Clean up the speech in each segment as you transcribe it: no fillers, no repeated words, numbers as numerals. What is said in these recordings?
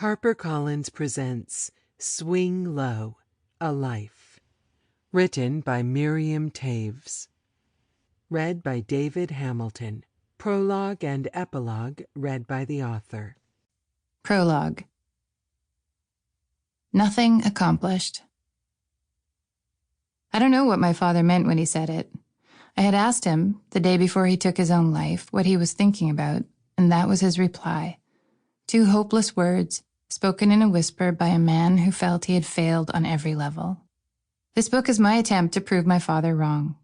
HarperCollins presents Swing Low, A Life. Written by Miriam Toews. Read by David Hamilton. Prologue and epilogue read by the author. Prologue. Nothing accomplished. I don't know what my father meant when he said it. I had asked him, the day before he took his own life, what he was thinking about, and that was his reply. 2 hopeless words, spoken in a whisper by a man who felt he had failed on every level. This book is my attempt to prove my father wrong.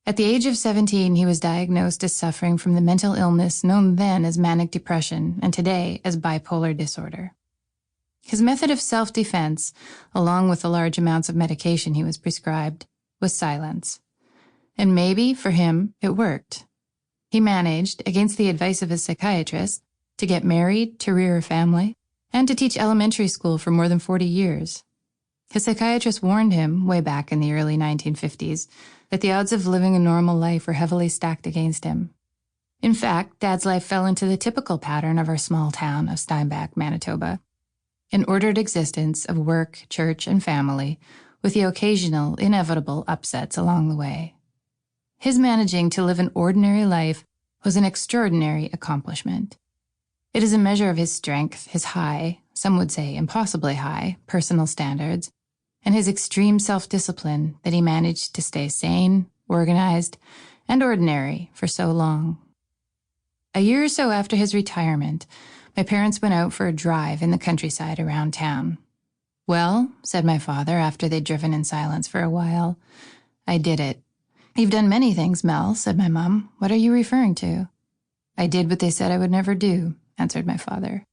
At the age of 17, he was diagnosed as suffering from the mental illness known then as manic depression and today as bipolar disorder. His method of self-defense, along with the large amounts of medication he was prescribed, was silence. And maybe, for him, it worked. He managed, against the advice of his psychiatrist, to get married, to rear a family, and to teach elementary school for more than 40 years. His psychiatrist warned him, way back in the early 1950s, that the odds of living a normal life were heavily stacked against him. In fact, Dad's life fell into the typical pattern of our small town of Steinbach, Manitoba. An ordered existence of work, church, and family, with the occasional, inevitable upsets along the way. His managing to live an ordinary life was an extraordinary accomplishment. It is a measure of his strength, his high, some would say impossibly high, personal standards, and his extreme self-discipline that he managed to stay sane, organized, and ordinary for so long. A year or so after his retirement, my parents went out for a drive in the countryside around town. "Well," said my father after they'd driven in silence for a while, "I did it." "You've done many things, Mel," said my mom. "What are you referring to?" "I did what they said I would never do," answered my father.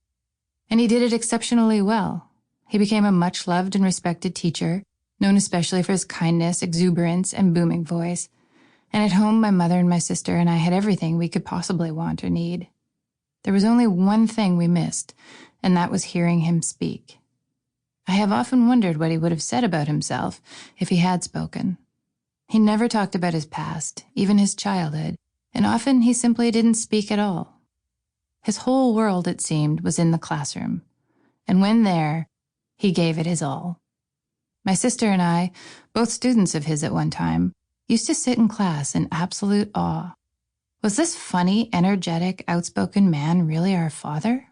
And he did it exceptionally well. He became a much-loved and respected teacher, known especially for his kindness, exuberance, and booming voice. And at home, my mother and my sister and I had everything we could possibly want or need. There was only one thing we missed, and that was hearing him speak. I have often wondered what he would have said about himself if he had spoken. He never talked about his past, even his childhood, and often he simply didn't speak at all. His whole world, it seemed, was in the classroom, and when there, he gave it his all. My sister and I, both students of his at one time, used to sit in class in absolute awe. Was this funny, energetic, outspoken man really our father?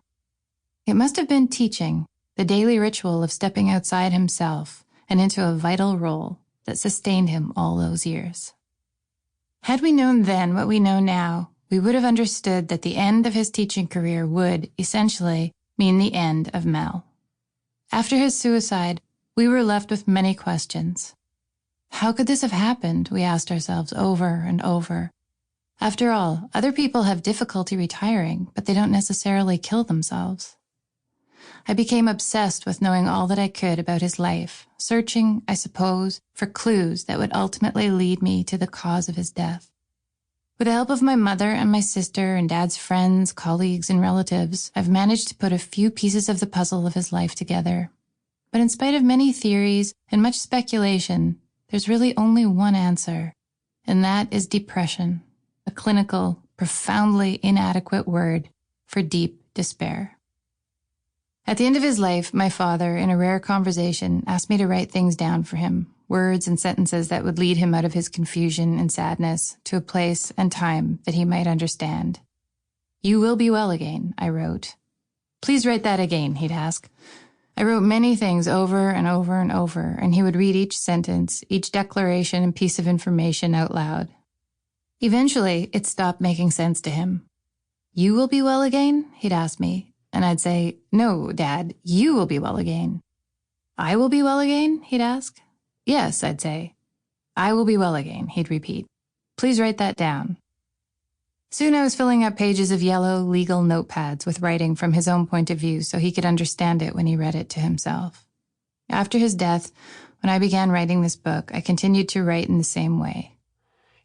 It must have been teaching, the daily ritual of stepping outside himself and into a vital role that sustained him all those years. Had we known then what we know now, we would have understood that the end of his teaching career would, essentially, mean the end of Mel. After his suicide, we were left with many questions. How could this have happened, we asked ourselves over and over. After all, other people have difficulty retiring, but they don't necessarily kill themselves. I became obsessed with knowing all that I could about his life, searching, I suppose, for clues that would ultimately lead me to the cause of his death. With the help of my mother and my sister and Dad's friends, colleagues, and relatives, I've managed to put a few pieces of the puzzle of his life together. But in spite of many theories and much speculation, there's really only one answer, and that is depression, a clinical, profoundly inadequate word for deep despair. At the end of his life, my father, in a rare conversation, asked me to write things down for him, words and sentences that would lead him out of his confusion and sadness to a place and time that he might understand. "You will be well again," I wrote. "Please write that again," he'd ask. I wrote many things over and over and over, and he would read each sentence, each declaration and piece of information out loud. Eventually, it stopped making sense to him. "You will be well again?" he'd ask me, and I'd say, "No, Dad, you will be well again." "I will be well again?" he'd ask. "Yes," I'd say. "I will be well again," he'd repeat. "Please write that down." Soon I was filling up pages of yellow, legal notepads with writing from his own point of view so he could understand it when he read it to himself. After his death, when I began writing this book, I continued to write in the same way.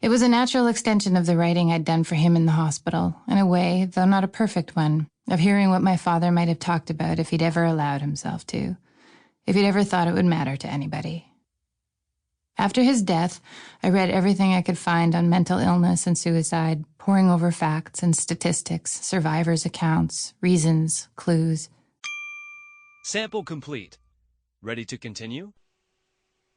It was a natural extension of the writing I'd done for him in the hospital, in a way, though not a perfect one, of hearing what my father might have talked about if he'd ever allowed himself to, if he'd ever thought it would matter to anybody. After his death, I read everything I could find on mental illness and suicide, poring over facts and statistics, survivors' accounts, reasons, clues. Sample complete. Ready to continue?